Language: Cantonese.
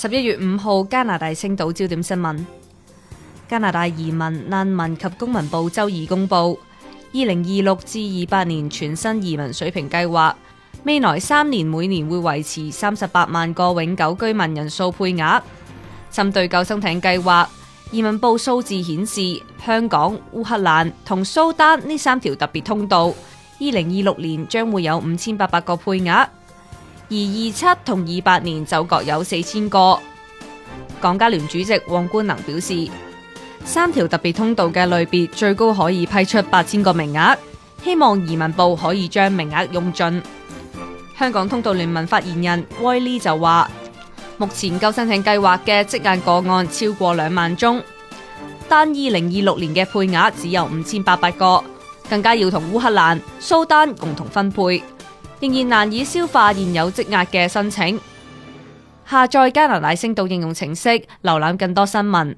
11月5號，加拿大星島焦點新聞。加拿大移民、難民及公民部周二公布，2026至28年全新移民水平計劃，未來3年每年會維持38萬個永久居民人數配額。針對救生艇計劃，移民部數字顯示，香港、烏克蘭同蘇丹呢3條特別通道，2026年將會有5800個配額。而27同28年就各有4000個。港加聯主席黃冠能表示，3條特別通道嘅類別最高可以批出8000個名額，希望移民部可以將名額用盡。香港通道聯盟發言人威利就話，目前救生艇計劃嘅積壓個案超過2萬宗，但2026年嘅配額只有5800個，更加要同烏克蘭、蘇丹共同分配，仍然難以消化現有積壓嘅申請。下載加拿大星島應用程式，瀏覽更多新聞。